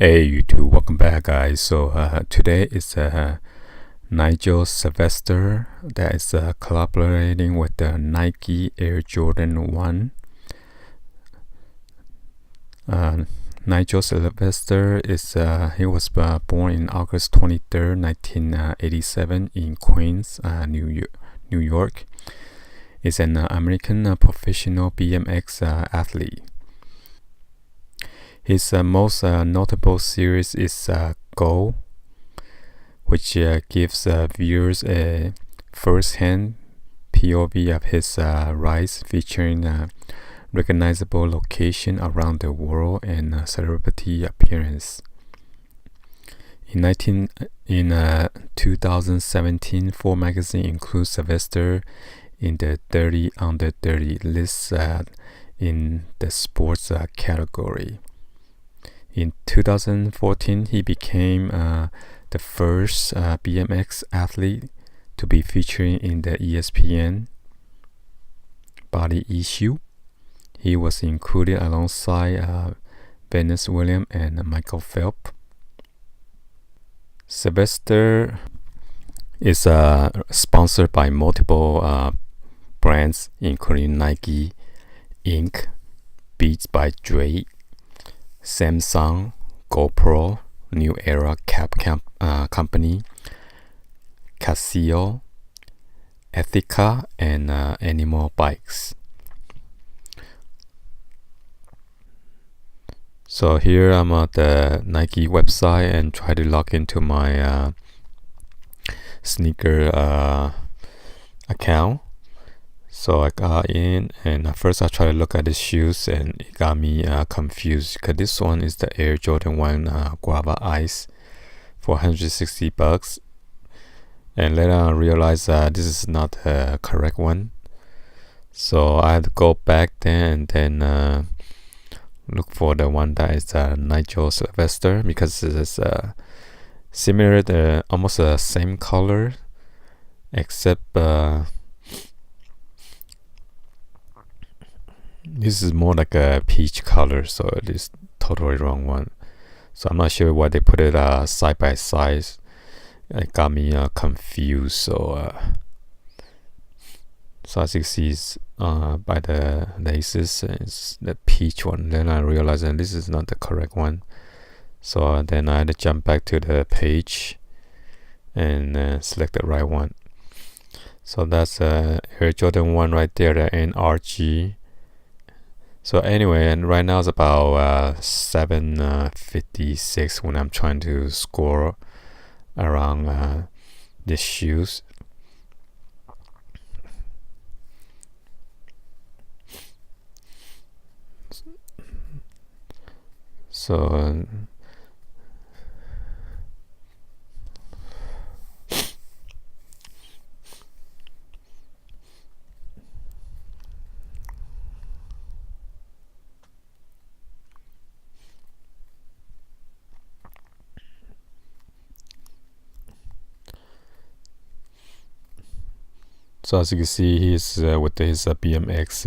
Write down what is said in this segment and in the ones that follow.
Hey YouTube, welcome back guys. Today is Nigel Sylvester that is collaborating with the Nike Air Jordan 1. Nigel Sylvester is he was born in August 23rd, 1987 in Queens, New York. Is an American professional BMX athlete. His most notable series is Go, which gives viewers a first-hand POV of his rides, featuring recognizable location around the world and celebrity appearance. In 2017, Forbes magazine includes Sylvester in the 30 under 30 list in the sports category. In 2014, he became the first BMX athlete to be featured in the ESPN body issue. He was included alongside Venus Williams and Michael Phelps. Sylvester is sponsored by multiple brands, including Nike, Inc., Beats by Dre, Samsung, GoPro, New Era Company, Casio, Ethica, and Animal Bikes. So here I'm at the Nike website and try to log into my sneaker account. So I got in, and at first I tried to look at the shoes, and it got me confused because this one is the Air Jordan 1 Guava Ice for $160, and later I realized this is not the correct one. So I had to go back there and then look for the one that is Nigel Sylvester, because it is similar, almost the same color, except this is more like a peach color, so it is totally wrong one. So I'm not sure why they put it side by side. It got me confused. So as you see, by the laces, it's the peach one. Then I realized that this is not the correct one. So then I had to jump back to the page and select the right one. So that's Air Jordan 1 right there, the NRG. So anyway, and right now it's about 7:56 when I'm trying to score around the shoes. So So as you can see, he's with his BMX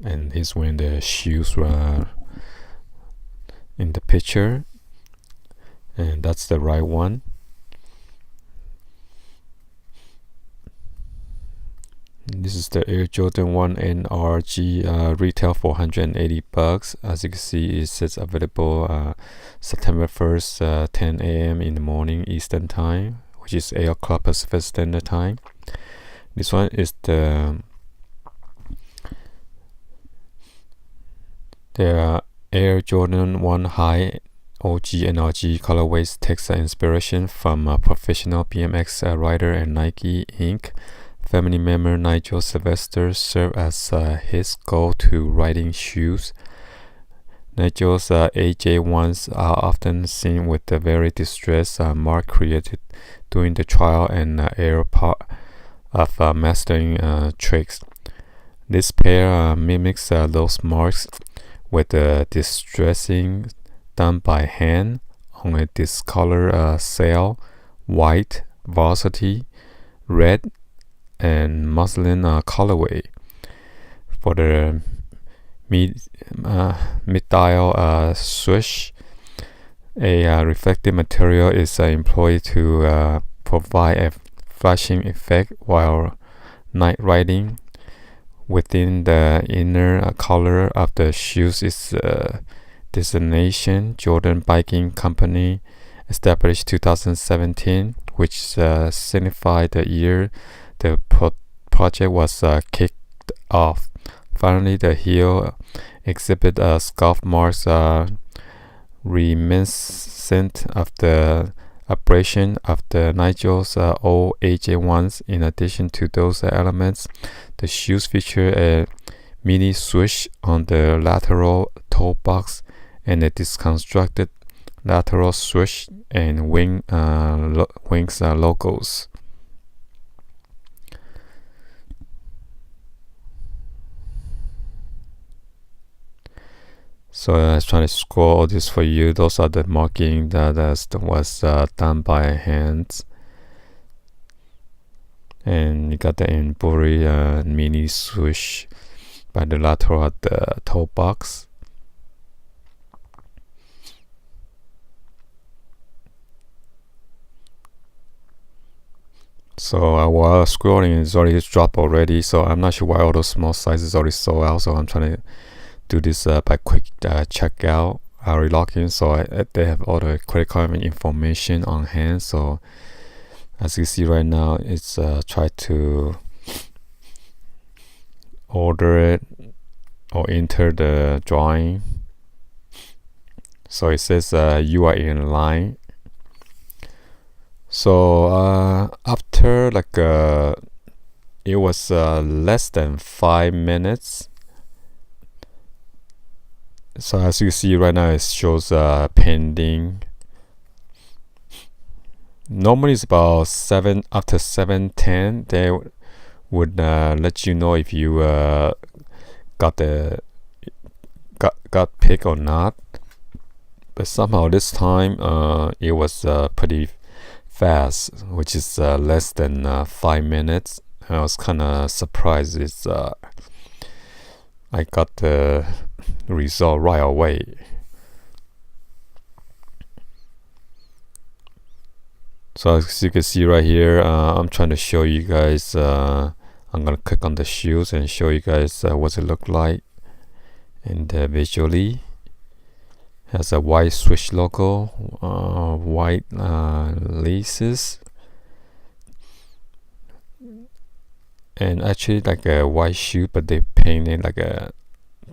and he's wearing the shoes in the picture, and that's the right one. This is the Air Jordan 1 NRG, retail for $180. As you can see, it says available September 1st, 10 a.m. in the morning Eastern Time, which is 8 o'clock Pacific Standard Time. This one is the Air Jordan 1 High OG NRG colorways. Takes inspiration from a professional BMX rider and Nike Inc. family member Nigel Sylvester served as his go-to riding shoes. Nigel's AJ1s are often seen with the very distressed mark created during the trial and error part of mastering tricks. This pair mimics those marks with the distressing done by hand on a discolored sail, white, varsity, red, and muslin colorway. For the mid-dial swoosh, A reflective material is employed to provide a flashing effect while night riding. Within the inner color of the shoes is designation Jordan Biking Company, established 2017, which signified the year the project was kicked off. Finally, the heel exhibit scuff marks reminiscent of the abrasion of the Nigel's old AJ1s. In addition to those elements, the shoes feature a mini swoosh on the lateral toe box and a disconstructed lateral swoosh and wings logos. So I was trying to scroll all this for you. Those are the marking that was done by hand. And you got the embroidery mini swoosh by the lateral of the toe box. So while scrolling, it's already dropped already. So I'm not sure why all those small sizes already sold out. So I'm trying to do this by quick checkout, relogin. So they have all the credit card information on hand. So as you see right now, it's try to order it or enter the drawing. So it says you are in line. So after it was less than 5 minutes. So as you see right now, it shows pending. Normally it's about after 7:10 they would let you know if you got picked or not. But somehow this time it was pretty fast, which is less than 5 minutes. I was kind of surprised. I got the result right away. So as you can see right here, I'm trying to show you guys. I'm gonna click on the shoes and show you guys what it look like. And visually, has a white swoosh logo, white laces, and actually like a white shoe, but they painted like a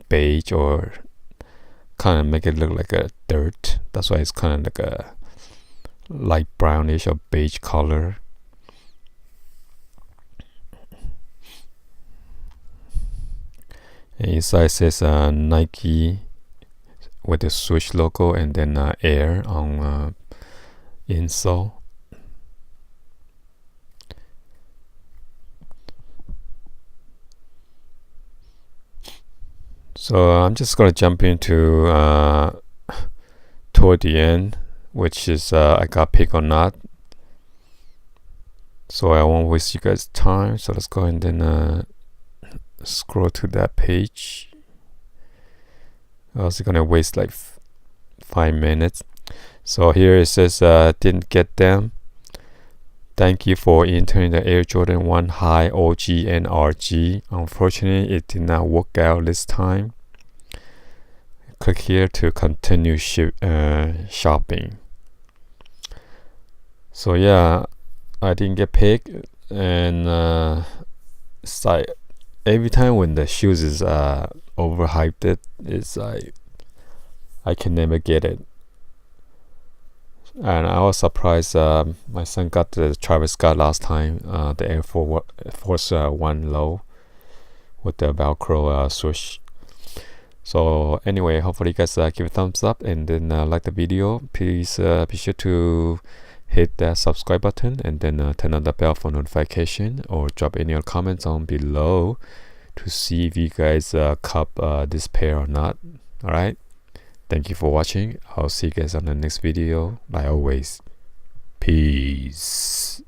beige or kind of make it look like a dirt. That's why it's kind of like a light brownish or beige color. And inside says Nike with the swoosh logo, and then Air on insole. So I'm just gonna jump into toward the end, which is I got picked or not. So I won't waste you guys time. So let's go and then scroll to that page. I was gonna waste like 5 minutes. So here it says didn't get them. Thank you for entering the Air Jordan 1 High OG and RG. Unfortunately, it did not work out this time. Click here to continue shopping. So yeah, I didn't get picked, and it's like every time when the shoes is overhyped, it's like I can never get it. And I was surprised my son got the Travis Scott last time, the Air Force 1 Low with the Velcro swoosh. So anyway, hopefully you guys give a thumbs up and then like the video. Please be sure to hit that subscribe button and then turn on the bell for notification, or drop any comments on below to see if you guys cop this pair or not. Alright, thank you for watching. I'll see you guys on the next video. Like always, peace.